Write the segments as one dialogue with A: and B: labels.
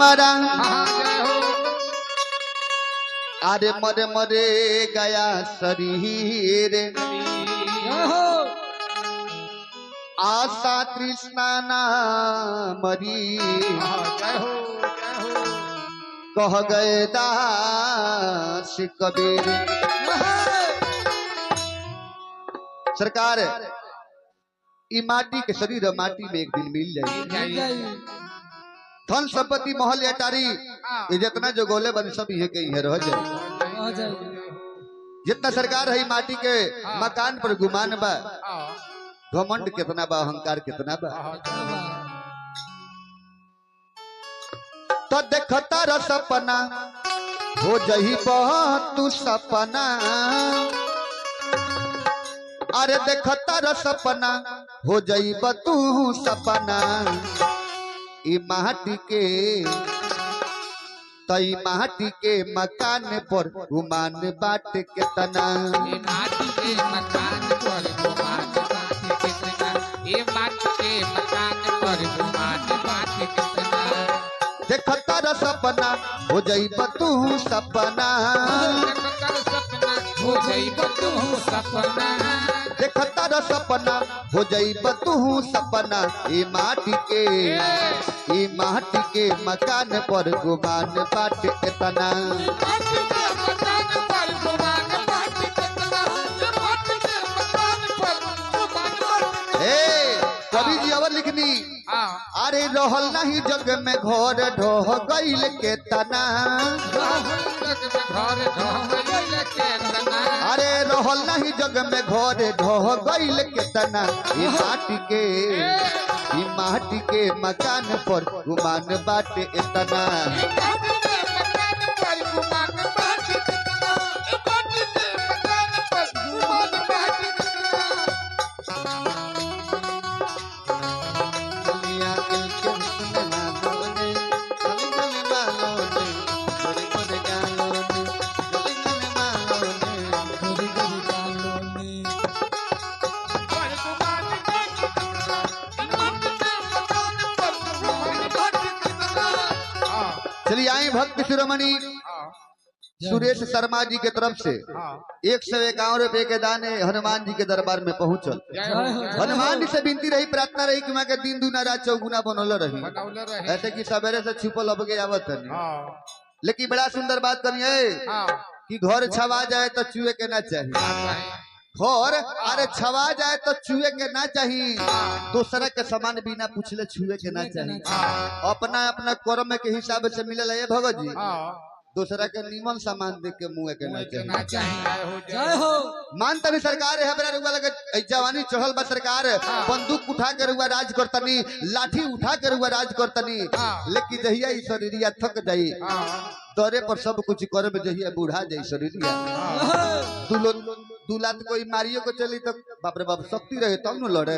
A: हमारा अरे मरे मरे गया शरीर आशा तृष्णा ना मरी कह गए दास कबीर। सरकार ई माटी के शरीर माटी में एक दिन मिल जाएगी। धन संपत्ति महल अटारी ये जितना जो गोले बन सब ये कहीं है रह जाए। जितना सरकार है माटी के मकान पर गुमान बा, घमंड कितना बा, अहंकार कितना बा। तो देखता र सपना हो जही तू सपना, अरे देखता र सपना हो जही तू सपना। ई माटी के तई माटी के मकान पर गुमान बाट कितना,
B: माटी के मकान पर गुमान बाट कितना, ये माटी के मकान पर गुमान बाट कितना।
A: देखता र सपना हो जई तू सपना,
B: हो जई तू सपना,
A: देखता र सपना हो जई तू सपना। ई माटी के मकान पर गुमान बाट इतना। कवि जी और लिखनी अरे रहल नहीं जग में घर ढह गईल के तना, अरे रहल नहीं जग में घर ढह गईल के तना। ई माटी के मकान पर गुमान बाट इतना। चलिए आई भक्त शिरोमणि सुरेश शर्मा जी के तरफ से 151 रुपए के दाने हनुमान जी के दरबार में पहुंचल। हनुमान जी से विनती रही, प्रार्थना रही कि मैं के दिन दुना रात चौगुना बनौल रही, ऐसे कि सवेरे से छुपल अब के आवत नहीं। लेकिन बड़ा सुंदर बात करिए कि घर छवा जाए तो चूहे के ना चाहिए, घर अरे छवा जाए तो छुए के ना चाहिए, दूसरा के सामान बिना पूछले छुए के ना चाहिए। अपना अपना कर्म के हिसाब से मिले है भगत जी, दूसरा के निमन सामान देख के मुँह के ना चाहिए। मान तनी सरकार है बड़ा रुआ लगे जवानी चढ़ल बा, सरकार बंदूक उठा के रुआ राज करतनी, लाठी उठा के रुआ राज करतनी। लेकिन जहिया ई शरीरिया थक जाई दौरे पर सब कुछ करे में जहिया बूढ़ा जाई शरीरिया दूलात कोई मारियो को चली तो बाप रे बाप शक्ति रहे तब न लड़े।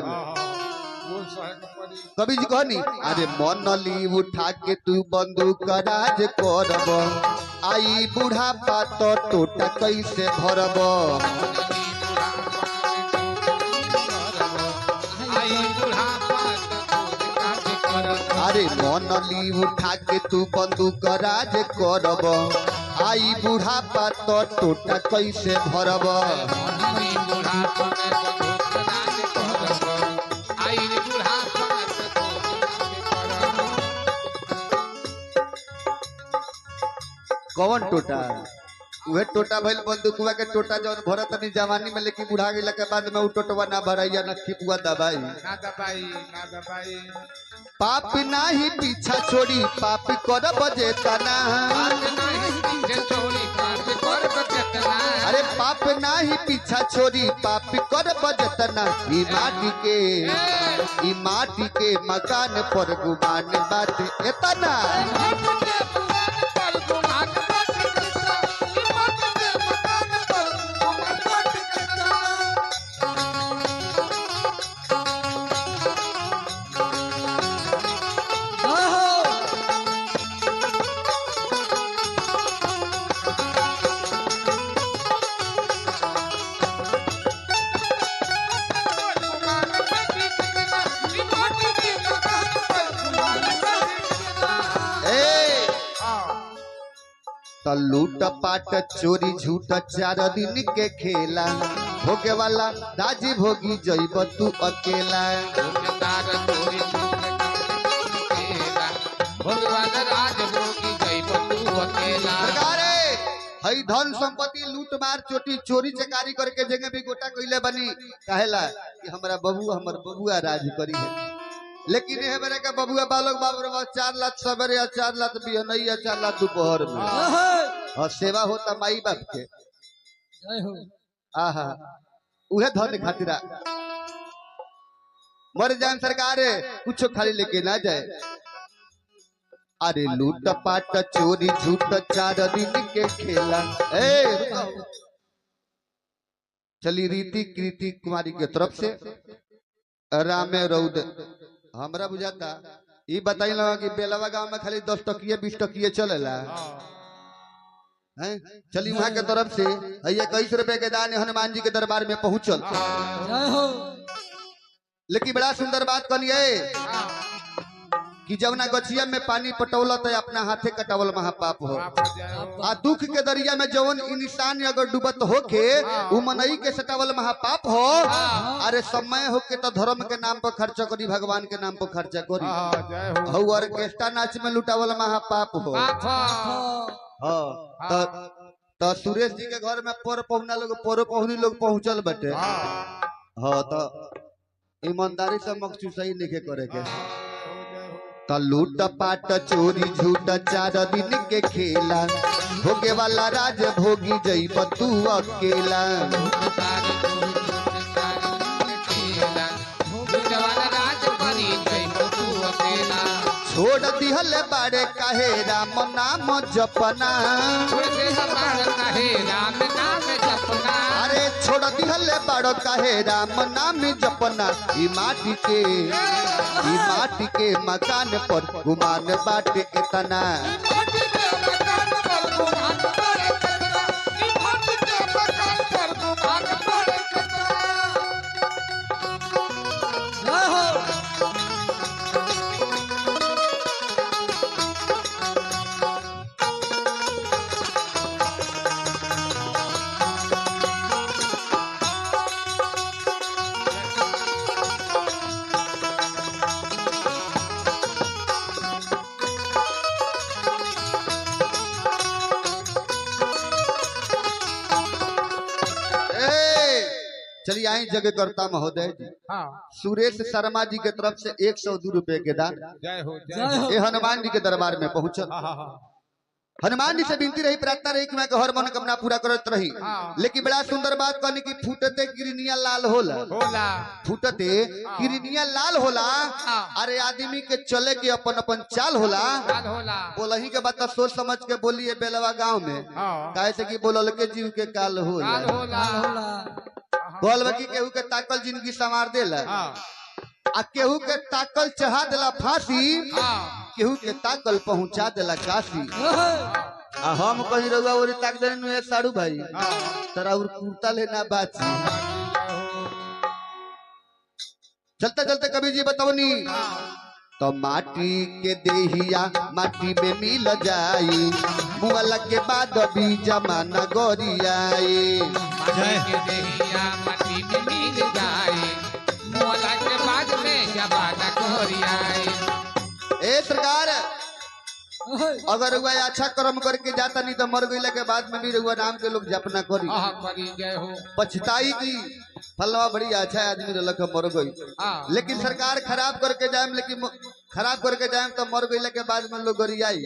A: कवि जी कहनी अरे मनली उठा के तू बंदूक राज करब, आई बूढ़ा पात टोटा कैसे भरब। अरे मनली उठा के तू बंदूक राज करब, आई बूढ़ा पात टोटा कैसे भरब। कौन टोटा? वह टोटा भइल बंदूकवा के टोटा जौन भरत नहीं जवानी में, लेकिन बुढ़ा गइला के बाद में उ टोटवा ना भराइया ना खिपुआ दबाई
B: ना दबाई।
A: पाप नाही पीछा छोड़ी पाप करब जेतना, अरे पाप नाही पीछा छोड़ी पाप करब जेतना। ई माटी के मकान पर गुमान बात इतना। तो लूट पाट चोरी झूठ 4 दिन के खेला भोगे वाला राजी भोगी जइब तू अकेला।
B: भोगदार चोरी भगवान राज भोगी जइब तू अकेला।
A: सरकारे हई धन संपत्ति लूट मार चोटी चोरी चकारी करके जगह भी गोटा कइले बनी कहेला कि हमरा बबुआ राज करी है। लेकिन ये मेरे का बबुआ बालक बाबू 4 लाख सवेरे या 4 लाख बिहनई या 4 लाख दोपहर में और सेवा होता माई बाप के। आहा उहे धन खातिरा मर जाए सरकार कुछ खाली लेके ना जाए। अरे लूट पाट चोरी झूठ 4 दिन के खेला। चली रीति कृति कुमारी के तरफ से रामे रौद हमरा बुझाता ये बताई लगा कि बेलवा गांव में खाली 10 टकिए 20 टकिए चलेला हैं। चली वहां के तरफ से 21 रुपए के दान हनुमान जी के दरबार में पहुंचल। लेकिन बड़ा सुंदर बात कहलिए कि जवना गछिया में पानी पटौल तो अपना हाथे कटावल महापाप हो। आ दुख के दरिया में जवन इंसान अगर डूबत होके उ मनई के सटावल महापाप हो। अरे समय होके तो धर्म के नाम पर खर्चा करी भगवान के नाम पर खर्चा करी ऑर्केस्ट्रा नाच में लुटावल महापाप हो। तो सुरेश जी के घर में पर पहुनी लोग पहुंचल बटे। हाँ तो ईमानदारी से मकसूद सही नहीं करे के। तो लूट पाट चोरी झूठ 4 दिन के खेला भोगे वाला राज भोगी जइब तू अकेला। छोड़ दिहल बारे काहे राम नाम जपना। अरे छोड़ दिहल बारो काहे राम नाम जपना। ई माटी के मकान पर गुमान बाटे इतना। चलिए आई जगह करता महोदय जी। सुरेश शर्मा जी के तरफ से 102 रुपए के दान ये हनुमान जी के दरबार में पहुंचल। हनुमान जी से विनती रही प्रार्थना रही कि मैं हर मनोकामना पूरा करत रही। लेकिन बड़ा सुंदर बात कहनी कि फूटते किरनिया लाल होला फूटते किरनिया लाल होला। अरे आदमी के चले के अपन अपन चाल होला। बोलही के बात सोच समझ के बोलिए बेलवा गांव में काहे से कि बोलल के जीव के काल होला। बोल की केहू के ताकल जिंदगी संवार देला आ केहू के ताकल चढ़ा देला फांसी। केहू के ताकल पहुंचा देला काशी। आ हम कहीं रहुआ और ताक देने साड़ू भाई तरा और कुर्ता लेना बाची। चलते चलते कभी जी बताओनी तो माटी के देहिया माटी में मिल जाई मुआला के बाद भी जमाना गोरियाई। माटी में मिल जाई मुआला के बाद में जमाना गोरियाई। ए सरकार अगर रुआ अच्छा कर्म करके जाता नहीं तो मर गईला के बाद में भी रुआ नाम के लोग जपना करी पछताई की फलवा बड़ी अच्छा आदमी रलक मर गई। लेकिन सरकार खराब करके जाए लेकिन खराब करके जाए तो मर गईला के बाद में लोग गरियाई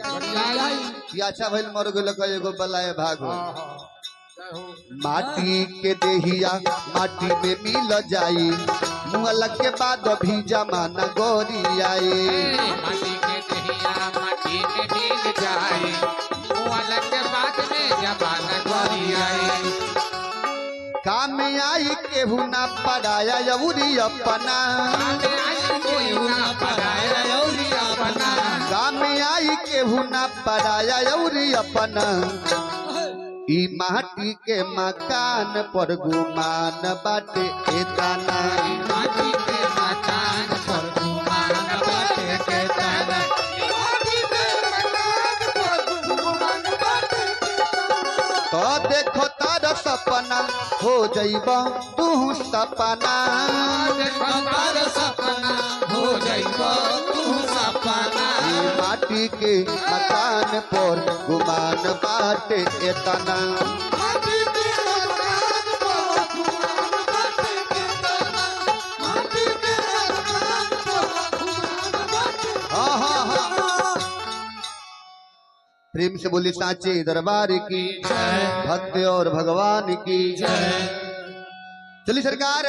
A: कि अच्छा भइल मर गईला का एगो बलाए भाग हो। माटी के देहिया माटी में मिल जाई मुआला के बाद भी जमाना गोरियाई। माटी के देहिया माटी में मिल जाई मुआला के बाद में जमाना गोरियाई। काम आई केहू ना पराया यौरी अपना। काम आई केहू ना पराया यौरी अपना। ई माटी के मकान पर गुमान बाटे एतना। माटी के मकान पर गुमान बाटे एतना। देखो तारा सपना हो जाइबा तू सपना
B: तारा सपना हो जाइबा तू सपना
A: माटी के मकान पर गुमान बाटे एतना प्रेम से बोली सांचे दरबार की भक्त और भगवान की चलिए सरकार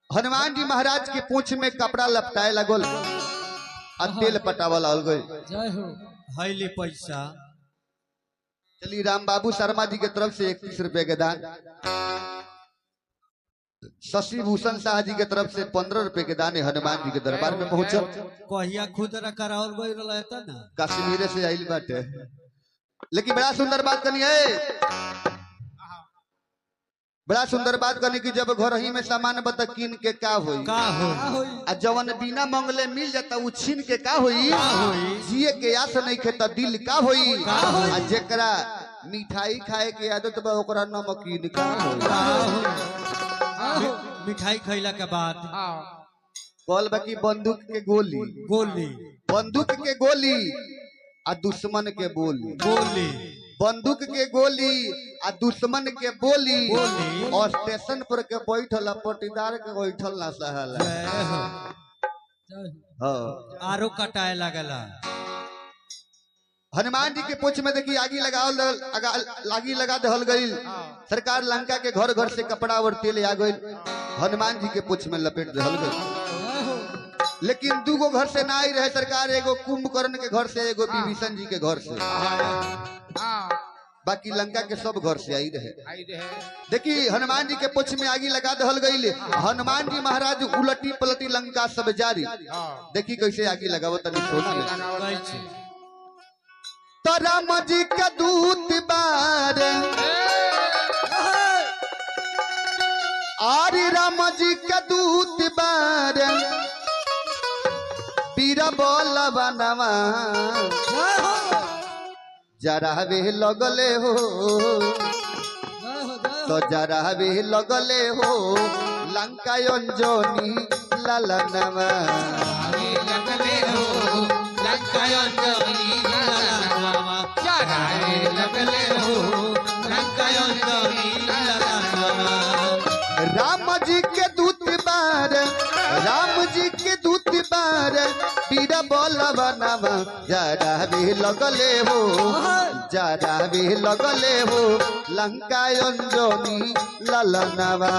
A: हनुमान जी महाराज के पूंछ में कपड़ा लपटाए लगल और तेल पटावल हो गई
C: हाईली पैसा।
A: चलिए राम बाबू शर्मा जी की तरफ से 31 रुपए के दान, शशि भूषण शाह जी की तरफ से 15 रुपए के दान हनुमान जी के दरबार में पहुंचल।
C: कहिया खुद करावल गई रहता ना
A: कश्मीर से आइल बाटे, लेकिन बड़ा सुंदर बात करनी है, बड़ा सुंदर बात करनी कि जब घर ही में सामान बता किन के का होई आ जवन बिना मंगले मिल जाता उ छीन के का होई जिए के आस नहीं खे त दिल का होई आ जेकरा मिठाई खाए के आदत बा ओकरा नमकीन का होई।
C: मिठाई खैला के बाद
A: कॉल बाकी बंदूक के गोली बंदूक के गोली आ दुश्मन के बोली बंदूक के गोली आ दुश्मन के बोली और स्टेशन पर के बैठल पटीदार के बैठल ना सहला
C: आरो कटाए लगला।
A: हनुमान जी के पूंछ में देखी आगी लगा दहल गई सरकार। लंका के घर घर से कपड़ा और तेल आ गई हनुमान जी के पूंछ में लपेट दहल गई, लेकिन दूगो घर से ना आई रहे सरकार, एगो कुंभकर्ण के घर से एगो विभीषण जी के घर से, बाकी लंका के सब घर से आई रहे। देखी हनुमान जी के पूंछ में आगी लगा दहल गई, हनुमान जी महाराज उलटी पलटी लंका सब जारी। देखी कैसे आगी लगावत तो राम जी का दूत बार आरी राम जी का दूत बार पीरा बोला बनवा जरा भी लगले हो तो जरा भी लगले हो लंका अंजनी ललनवा
B: लगले हो लंका अंजनी ललनवा लगले हो लंका अंजनी ललनवा।
A: राम जी के दूत बार राम जी के दूत बार पीरा बोला बनवा जरा भी लगले हो जरा भी लगले हो लंका अंजनी ललनवा।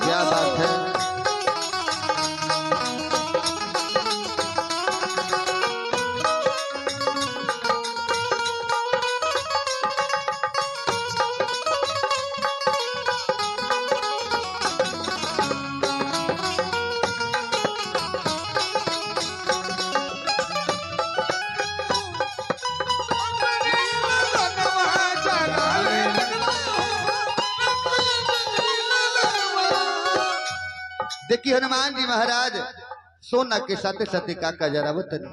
A: क्या बात है। देखिए हनुमान जी महाराज सोना के साथे साथे काका जरा बतन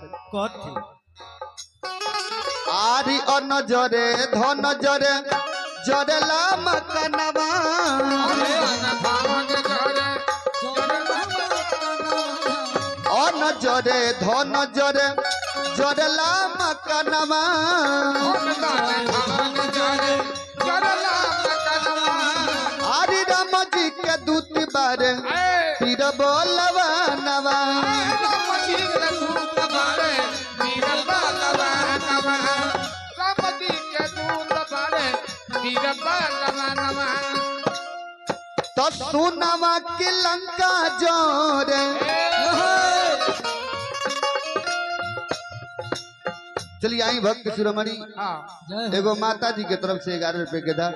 A: आरी और नजरे धन जरे जरला मकनवा और नजरे धन जरे जरला मकनवा आरी राम जी के दूत बारे पीर बोलवा नवा तो सुनवा की लंका जोरे। चलिए आई भक्त शिरोमणि एगो माता जी के तरफ से 11 रुपए के दान।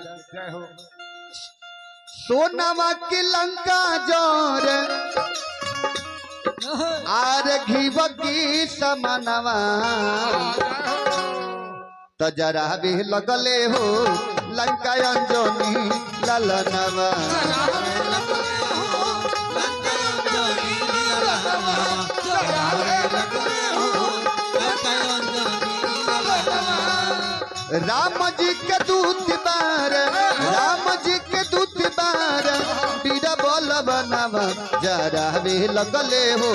A: सोनवा की लंका जोर आर घीव की समनवा त जरा भी लगले हो लंका अंजनी ललनवा राम जी के दूत बार राम जी के दूत बार बीरा बोल बनवा जरा भी लगले हो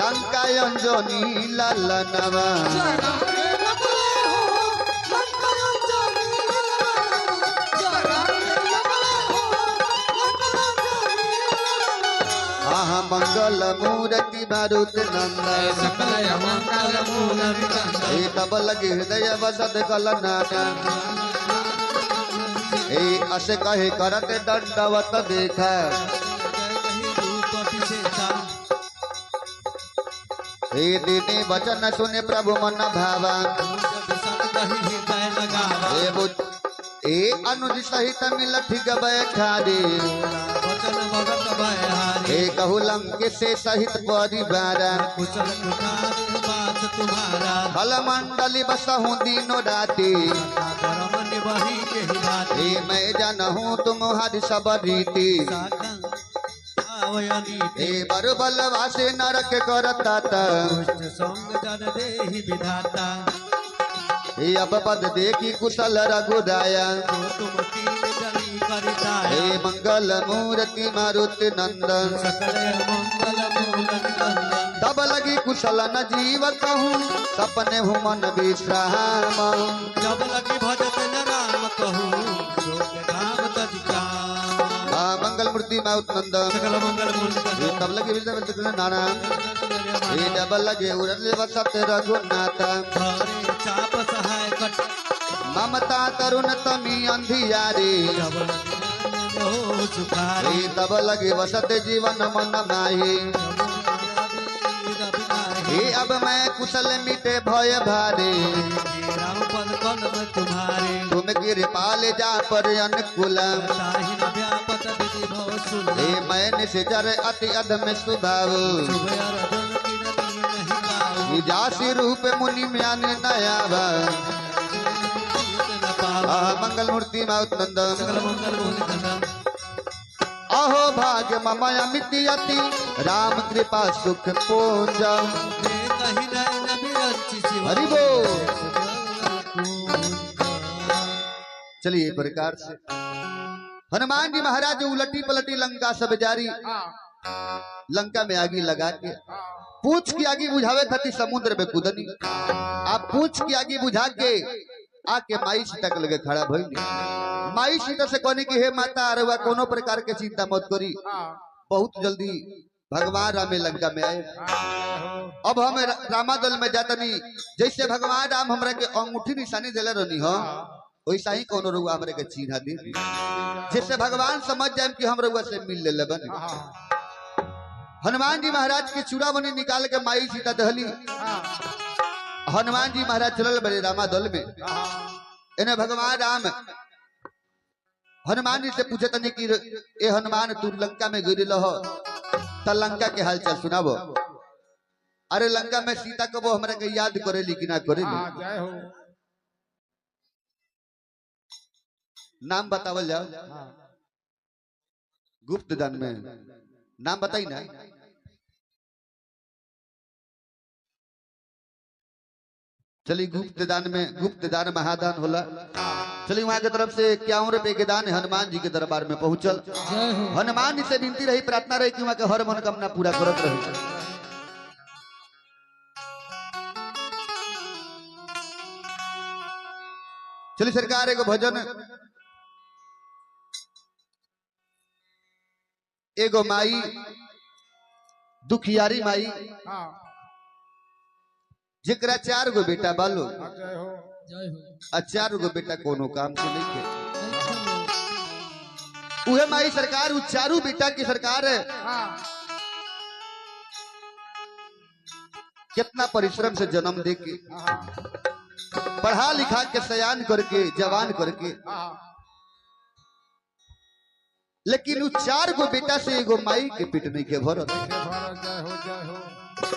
A: लंका अंजनी ललनवा मंगल मूर्ति मारुत नंदन
B: सकल मंगल मूर्ति
A: तब लगे हृदय वसत कलनाना अस कहे करत दंडवत देखा दीनी वचन सुने प्रभु मन भावा अनुज सहित मिलठ गबय खारी कहू लंके से सहित परिवार फल मंडली बसहूँ दिनों राती मैं जानहूँ तुम हर सब रीति बर बलवा से नरक करता अब पद देखी कुशल रघुराया मंगल मूर्ति मारुति नंदन तब लगी कुशल न जीव कहूँ सपने हूँ मन विश्राम
C: जब लगी भजत न राम कहूँ
A: मंगल मूर्ति मारुति नंदन तब लगी नाना जब लगे वसत रघुनाथ
C: चाप सहाय कट
A: ममता तरुण तमी अंधियारी तब लगे वसत जीवन मन माही अब मैं कुशल मिटे भय भारी तुम कृपाल जा पर अनुकूल मैंने से जर अति अधम स्वभाव जासी रूप मुनि म्यान नया मंगल मूर्ति माउत नंदन अहो भाग्य मम अमिति अति राम कृपा सुख पूज हरि बोल। चलिए प्रकार से हनुमान जी महाराज उलटी पलटी लंका सब जारी लंका में आगी लगा के पूछ की आगी बुझावे खातिर समुद्र में कूदनी आप पूछ की आगी बुझा के आके माई सीता के लगे खड़ा भइली माई सीता से कहने की हे माता अरवा कोनो प्रकार के चिंता मत करी बहुत जल्दी भगवान राम लंका में आए अब हम रामादल में जातनी जैसे भगवान राम हमरा के अंगूठी निशानी देले रहनी हो वैसा ही कोनो रुआ हमरे के चिन्ह दे जिससे भगवान समझ जाए कि हम रुआ से मिल ले बन हनुमान जी महाराज के चूड़ामणि निकाल के माई सीता दहली हनुमान जी महाराज चलल बड़े रामादल में इन्हें भगवान राम हनुमान जी से पूछे तनी कि ए हनुमान तू लंका में गिरी हो त लंका के हाल चाल सुनाबो अरे लंका में सीता को वो हमरा के याद करेली कि ना करेली नाम बतावल जाओ गुप्त दान में नाम बताई ना चलिए गुप्त दान महादान होला चलिए वहां की तरफ से 51 रुपए के दान हनुमान जी के दरबार में पहुंचल हनुमान जी से विनती रही प्रार्थना रही कि वहां के हर मनोकामना पूरा करत रहे चलिए सरकार एगो भजन एगो माई दुखियारी माई जिकरा 4 गो बेटा बालो आ 4 गो बेटा कोनो काम के नहीं थे उहे माई सरकार उ 4 बेटा की सरकार है कितना परिश्रम से जन्म दे के पढ़ा लिखा के सयान करके जवान करके लेकिन उ 4 गो बेटा से एगो माई के पेट नहीं के भरत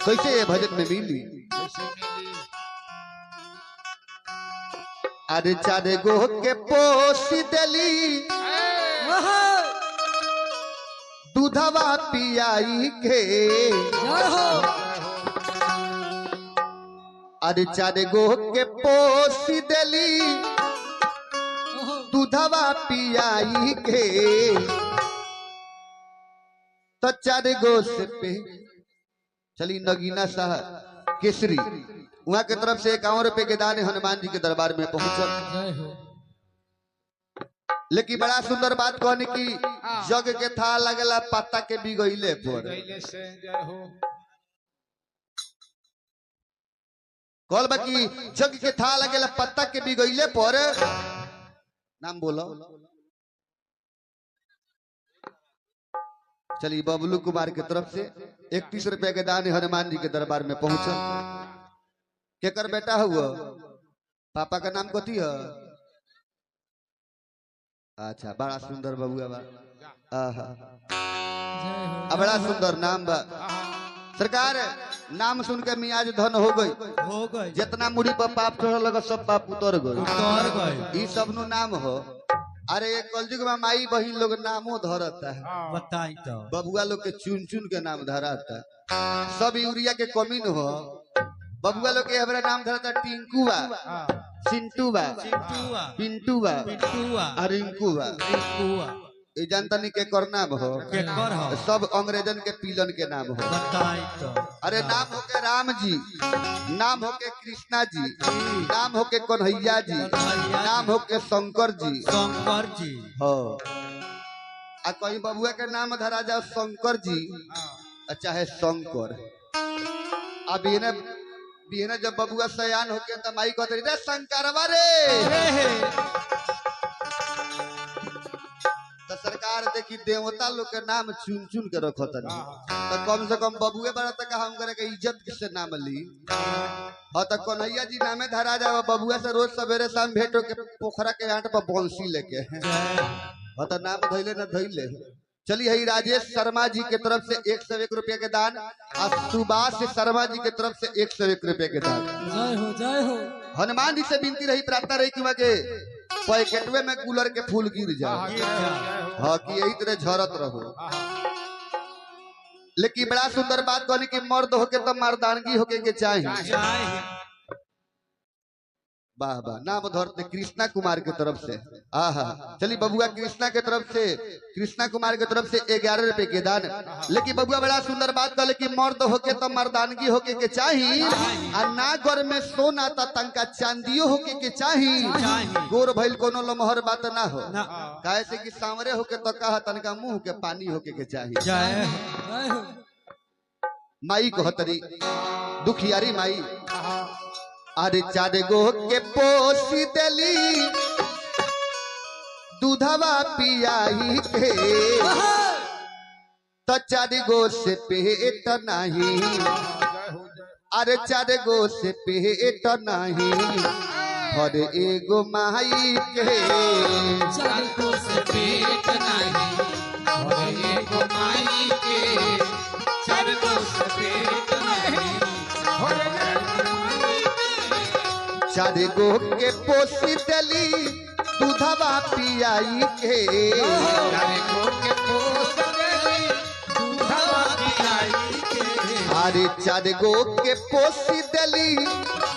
A: कैसे ये भजन में मिली अरे चारे गो के पोसी देली दूधवा पियाई के अरे चारे गो के पोसी देली दूधवा पियाई के तो चारे गो से पे चली नगीना शाह केसरी वहां की तरफ से 51 रुपए के दान हनुमान जी के दरबार में पहुंचल। लेकिन बड़ा सुंदर बात कहने की जग के था लगला पत्ता के बिगइले पर कल बाकी जग के था लगला पत्ता के बिगइले पर नाम बोलो। चलिए बबलू कुमार की तरफ से 31 रुपए के दान हनुमान जी के दरबार में पहुंचल। केकर बेटा हुआ पापा का नाम कथी है? अच्छा बड़ा सुंदर बबुआ बा बड़ा सुंदर नाम बा। सरकार नाम सुन के मियाज धन हो गई जितना मुड़ी पर पाप चढ़ लगा सब पाप उतर गई। सब नु नाम हो। अरे एक कलयुग में माई बहन लोग नामों धरता है
C: बताई तो
A: बबुआ लोग के चुन चुन के नाम धराता है। सब यूरिया के कमी न हो। बबुआ लोग के हमारा नाम धरता टिंकू बा चिंटू बा पिंटू बा रिंकू बा ये जानता नहीं के कर नाम हो सब अंग्रेजन के पीलन के नाम हो। अरे नाम हो के राम जी, नाम हो के कृष्णा जी, नाम हो के कन्हैया जी, नाम हो के शंकर जी हो। आ कहीं बबुआ के नाम धरा जाओ शंकर जी चाहे शंकर। अब बिहने जब बबुआ सयान होके तो माई कहते रे शंकरवा रे। तो सरकार देखी देवता लोग के नाम चुन चुन के रखो तो कम से कम बबुए बड़ा तक हम करे के इज्जत किससे नाम ली। हाँ तो कन्हैया जी नामे धरा जाओ बबुआ से रोज सवेरे शाम भेंट हो के पोखरा के आट पर बंसी लेके। हाँ तो नाम धैले न धैले। चलिए है राजेश शर्मा जी के तरफ से 101 रुपये के दान और सुभाष शर्मा जी के तरफ से 101 रुपये के दान।
C: जय हो।
A: हनुमान जी से विनती रही प्रार्थना रही कि वहाँ के पैकेटवे में कूलर के फूल गिर जाए। हाँ कि यही तरह झरत रहो। लेकिन बड़ा सुंदर बात कहनी कि मर्द होके तो मर्दानगी होके के चाहिए। वाह वाह नाम धरते कृष्णा कुमार के तरफ से। आहा चलिए बबुआ कृष्णा के तरफ से कृष्णा कुमार के तरफ से 11 रुपए के दान। लेकिन बबुआ बड़ा सुंदर बात कहले कि मर्द होके तो मर्दानगी होके के चाहिए और ना घर में सोना तो तंका चांदियो होके के चाहिए। गोर भइल कोनो लमहर बात ना हो काहे से कि सांवरे होके तो कहा तनका मुंह के पानी होके के चाहिए। माई कहतरी दुखियारी माई अरे चारे गो के पोसी देली दूधवा पियाई के तो चारे गो से पेट नहीं। अरे चारे गो से पेट नहीं और एगो माई के
B: चारे गो से पेट नहीं और एगो माई के चारे गो से पेट नहीं और
A: चारे गो के पोसी देली दूधवा पियाई के
B: चारे गो के पोसी देली दूधवा पियाई के।
A: अरे चारे गो के पोसी देली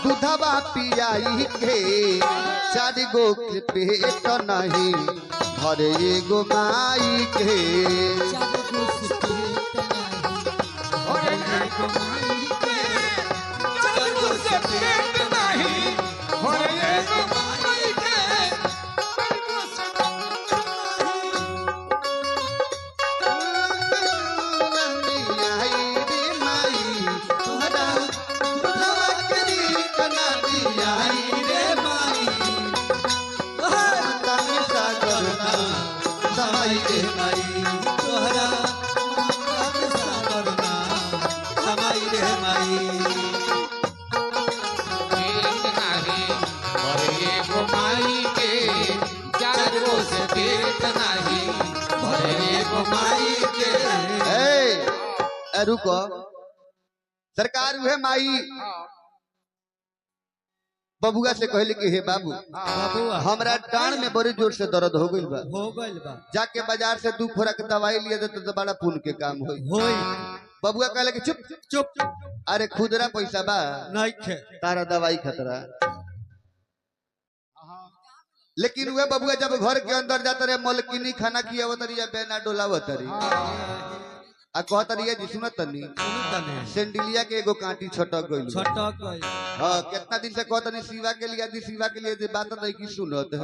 A: दूधवा पियाई के चारे गो के पेट नहीं भरे एगो माई के
B: और एगो माई के चारे गो से पेट नहीं और एगो माई के चारे गो से
A: रुको सरकार हुए माई बबुआ से कहले कि हे बाबू
C: बबुआ
A: हमरा डांड में बड़ी जोर से दर्द हो गइल बा,
C: हो गइल बा
A: जाके बाजार से 2 खुराक दवाई लिए दे तो बड़ा पुण्य के काम होई।
C: होई
A: बबुआ कहले कि चुप,
C: चुप
A: अरे खुदरा पैसा बा
C: नहीं खे
A: तारा दवाई खतरा। लेकिन वह बबुआ जब घर के अंदर जाता रहे मलकिनी खाना खियावत रही बेना डोलावत रही आ कहत रही जी सुनत तनी सेंडिलिया के एगो कांटी छटक गइल
C: छटक गइल।
A: हां कितना दिन से कहत नहीं सीवा के लिए दी सिवा के लिए बात नहीं की सुनत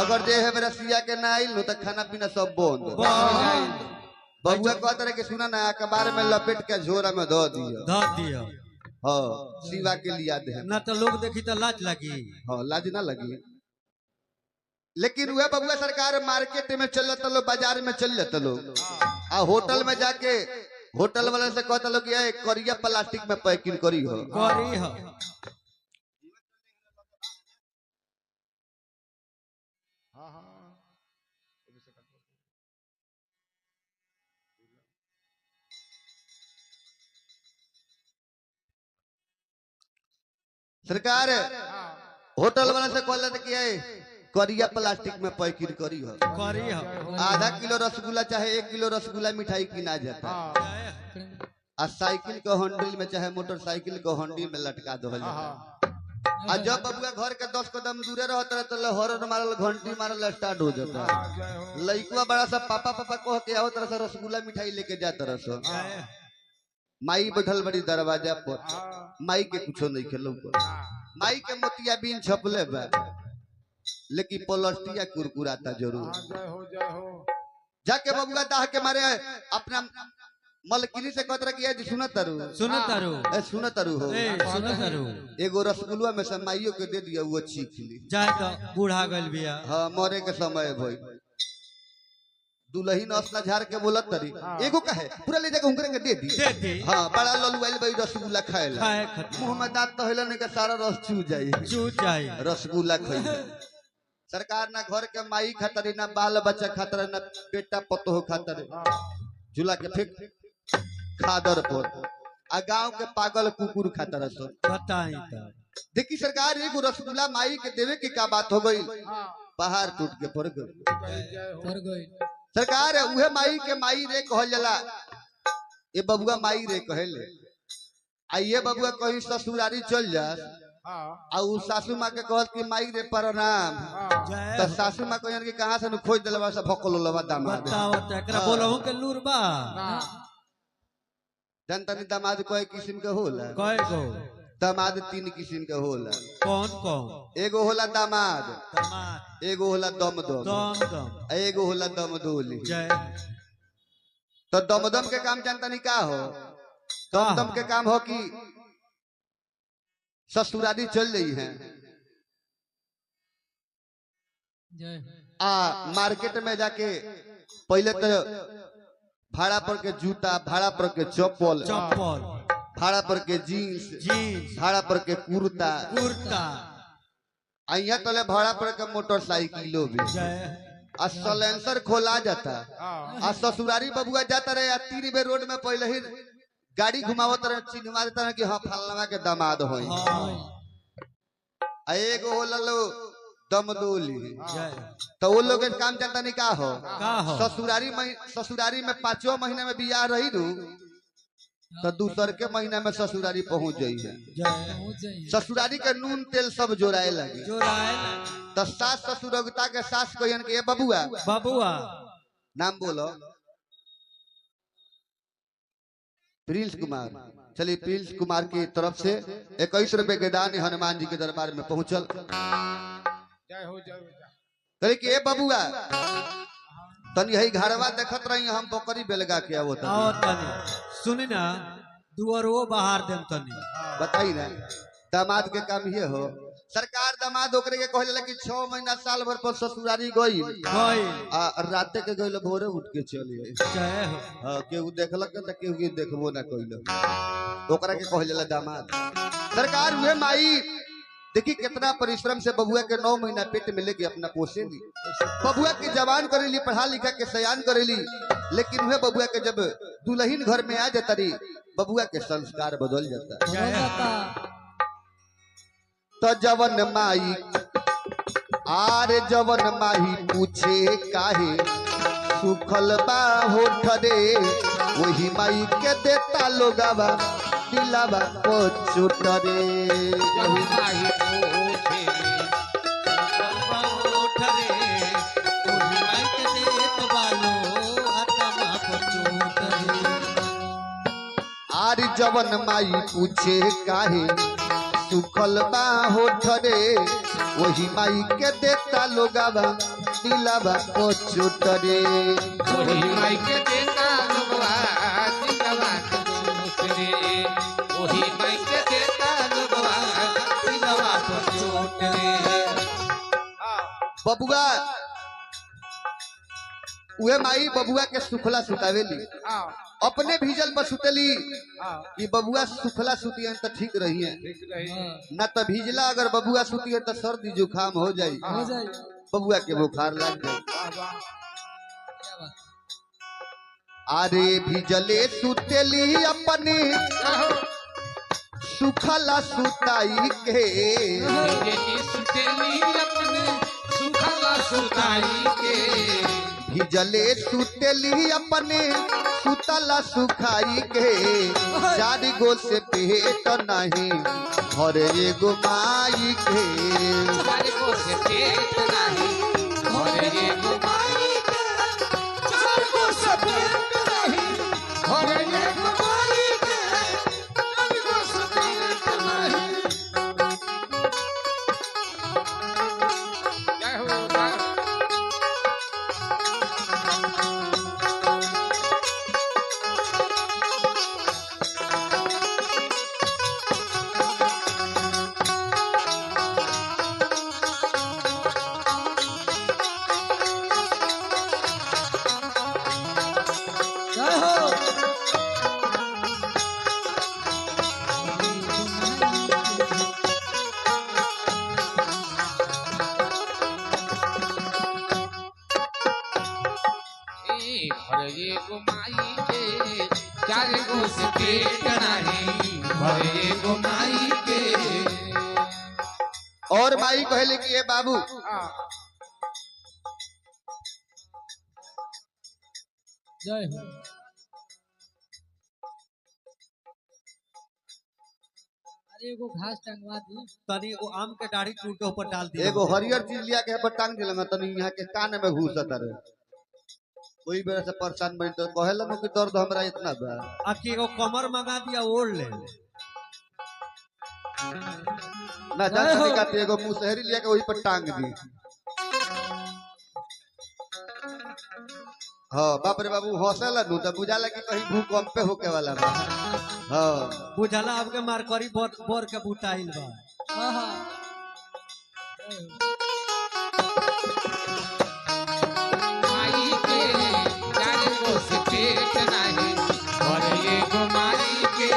A: अगर जे है मेरा सिया के ना आइल तो खाना पीना सब बंद। बबुआ कहत रहे कि सुना ना अखबार में लपेट के झोरा में धो दियो हां सिवा के लिया दे
C: ना तो लोग देखी तो लाज लगी।
A: हां लाज ना लगी। लेकिन वह बबुआ सरकार मार्केट में चल जाता लो बाजार में चल जाता लो आ होटल में जाके होटल वाले से कहता लो कि ये करिया प्लास्टिक में पैकिंग करी हो
C: करी हो
A: सरकार होटल वाले से कहला कि ये करिया प्लास्टिक में पैकिंग करी हो आधा किलो रसगुल्ला चाहे 1 किलो रसगुल्ला मिठाई किना जाता आ साइकिल के हैंडल में चाहे मोटरसाइकिल के हैंडल में लटका दो आ जब बबुआ घर के 10 कदम दूरे रहता तो हॉर्न मारल घंटी मारल स्टार्ट हो जाता लइकवा बड़ा सा पापा पापा कह के आओ तरह से रसगुल्ला मिठाई लेके जा तरह से माई बैठल बड़ी दरवाजा पर माई के कुछो नहीं खेलो माई के मोतिया बीन छपले बा लेकिन प्लास्टिया कुरकुराता जरूर। जाके बबुआ दाह के मारे अपना मलकिनी से कहत रहा कि सुनत तारू हो एगो रसगुल्ला में से माइयो के दे दिया वो चीख ली
C: जाए तो बूढ़ा गइल बिया
A: हां मरे के समय भई दुल्हन असला झाड़ के बोलत तरी एगो कहे पूरा ले जाके उनकरे के दे दी हां बड़ा ललुआइल बई रसगुल्ला खाएला मुंह में दांत तो हिलन के सारा रस चू जाई रसगुल्ला खइला। सरकार ना घर के माई खातर ना बाल बच्चा खातर ना बेटा पतोह खातर झूला के फेंक खादर पर आ गांव के पागल कुकुर खातर
C: बताई
A: देखी सरकार एगो रसगुल्ला माई के देवे की का बात हो गई पहाड़ टूट के पड़ गई। सरकार उहे माई के माई रे कहल जाला ये बबुआ माई रे कहले आ ये बबुआ कहीं ससुरारी चल जा आ उ सासू माँ के कहत कि माई रे प्रणाम तो सासू माँ कहन कि कहां से खोज देलवा से भकलो लवा दामाद
C: बताओ त एकरा बोलहु के लूर बा
A: जनता ने दामाद कोई किस्म के होला
C: कय गो
A: दामाद 3 किस्म के होला
C: कौन
A: एगो होला दामाद एगो होला दमदम
C: दम
A: एगो होला दमदोली
C: जय
A: तो दमदम के काम जानता नहीं का हो दमदम के काम हो कि ससुरारी चल रही है आ मार्केट में जाके पहले तो भाड़ा पर के जूता भाड़ा पर के चप्पल भाड़ा पर के जीन्स भाड़ा पर के कुर्ता यहाँ तले भाड़ा पर के मोटरसाइकिलो भी आ सलेंसर खोला जाता आ ससुरारी बबुआ जाता रहे आ 3 बेर रोड में पहले ही गाड़ी घुमावत रहे चिन्हवा देता रहे कि हाँ फलनवा के दामाद हो एगो होला लो दमदोली तो वो लोग काम जानता नहीं का हो ससुरारी में 5 महीने में बियाह रही रू तो दूसर के महीना में ससुरारी पहुंच जाई है ससुरारी के नून तेल सब जोड़ाए लगे तो सास ससुरगता के सास कहन के बबुआ नाम बोलो प्रिंस कुमार। चलिए प्रिंस कुमार की तरफ से 21 रुपए के दान हनुमान जी के दरबार में पहुंचल कहे कि ए बबुआ तनी यही घरवा देखत रही हम बकरी बेलगा के आवत
C: सुनी ना दुआरो बाहर देम तनी
A: बताई ना दामाद के काम ये हो सरकार दामाद ओकरे के कहले कि 6 महीना साल भर पर ससुरारी गई आ राते के गइल भोरे उठ के चली हां केहू देखलक त केहू के देखबो ना कइल ओकरा के कहले दामाद। सरकार हुए माई देखी कितना परिश्रम से बबुआ के 9 महीना पेट में लेके अपना पोसेली बबुआ के जवान करेली पढ़ा लिखा के सयान करेली लेकिन वह बबुआ के जब दुल्हन घर में आ जाता रही बबुआ के संस्कार बदल जाता तो जवन माई आरे जवन माही पूछे काहे सुखल बा होठ रे वही माई के देता लोगावा दिलावा को चोट रे
B: जब माही पूछे
C: उठ रे ओही माई के देत बालो हतमा को चोट रे
A: आरे जवन माई पूछे काहे सुखल बा होठ रे वही माई के देता लोगावा दिलावा को चोट रे
B: वही माई के देता लोगवा दिलवा को चोट रे वही माई के देता लोगवा दिलवा को चोट रे
A: बबुआ उहे माई बबुआ के सुखला सुतावेली अपने भीजल पर सुतेली ये बबुआ सुखला सुती है तो ठीक रही है न तो भीजला अगर बबुआ सुती है तो सर्दी जुकाम हो जाए बबुआ के बुखार लग जाए अरे भीजले सुतेली अपने सुखला सुताई के
B: सुतेली अपने सुखला सुताई के
A: भीजले सुतेली अपने सुतला सुखाई के चार गो से पेट नहीं और एगो माई के
B: चार गो से पेट नहीं और एगो माई के चार गो से पेट नहीं और एगो माई के चार गो से पेट नहीं जय हो एगो माई के चार गो से पेट नहीं और एगो माई के
A: और माई कहले कि ये बाबू
D: जय हो अरे एगो घास टंगवा दी
C: तनी वो आम के दाढ़ी टूटे ऊपर डाल दिया
A: एगो हरियर चीज लिया के पर टांग दिलंगा तनी यहाँ के कान में घुसता रहे कोई बेरा से परेशान बनी तो कहेला नो कि दर्द हमरा इतना बा
C: आखी एगो कमर मंगा दिया ओढ़ ले
A: ना जान का एगो मुसहरी लिया के वही पर टांग दी हाँ बाप रे बाबू हौसला नु तो बुझाला कि कहीं भूकंप पे होके वाला बा हाँ
C: बुझला आपके मारकरी बोर के बुटाइल बा
D: आहा
B: माई के चार गो से पेट नहीं और एगो माई के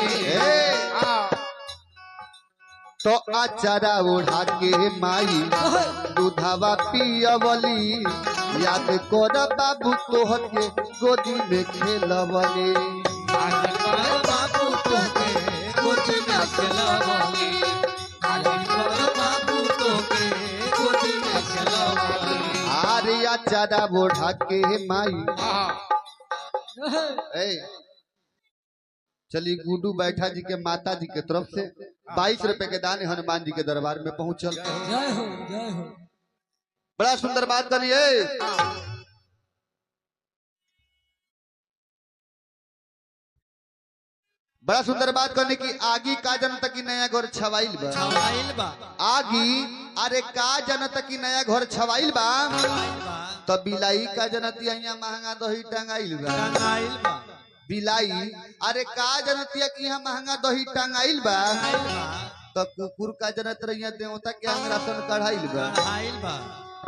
A: तो आचारा ओढ़ा के माई दूधावा पियवली याद कर बाबू तोहर के गोदी में खेलवली
B: आज कर
C: बाबू तोके गोदी में खेलवली
B: आज कर
C: बाबू तोके गोदी में खेलवली
A: आरे आचारा ओढ़ा के माई ए चली गुड्डू बैठा जी के माता जी के तरफ से 22 रुपए के दान हनुमान जी के दरबार में पहुंचल
D: जय हो जय हो
A: बड़ा सुंदर बात करिए बड़ा सुंदर बात करने की आगी का जनता की नया घर छवाइल बा
C: छवाइल बा
A: आगी अरे का जनता की नया घर छवाइल बा तो बिलाई का जनतिया यहाँ महंगा दही टंगाइल बा
C: टंगाइल बा
A: बिलाई अरे का जनतिया की यहाँ महंगा दही टंगाइल बा तो कुकुर का जनत रहिया देवता के अंगरासन कढ़ाइल बा
C: टंगाइल बा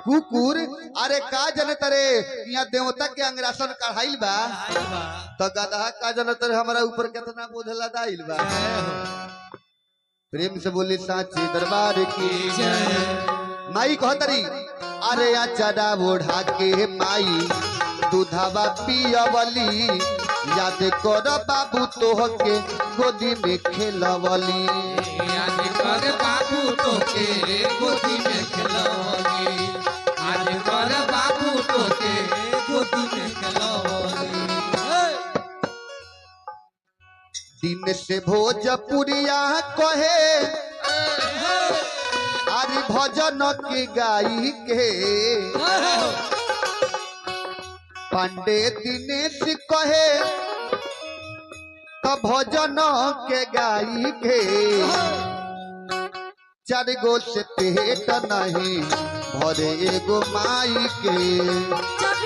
A: कुकुर अरे का जनत रे यहाँ देवता के अंगरासन कढ़ाइल बा
C: टंगाइल बा
A: तो गधा का जनत रे हमारा ऊपर कितना बोझ लदाइल बा प्रेम से बोली साची दरबार की माई कहतरी अरे आचारा ओढ़ा के माई दूधावा पियवली याद कर बाबू तोह के गोदी में खेलवली
B: आज कर बाबू
C: तो के गोदी में खिलौनी आज कर बाबू तो के गोदी में खिलौनी
A: दिन से भोजपुरिया कहे अरे भजन के गाई के पांडे दिनेश कहे तो भजन के गाई के चार गो से पेट नहीं भरे एगो माई के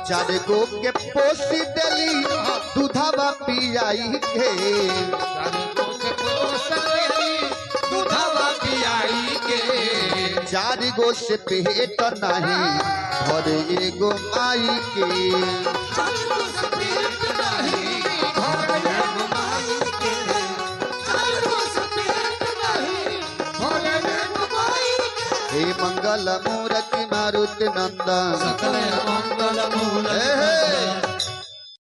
A: चार गो के पोसी देली दूधवा पियाई के
B: दूधवा पियाई के
A: चार गो से पेट नहीं भरे एगो माई के हे मंगल मूर्ति मारुति नंदन
C: सकल मंगल मूल
A: हे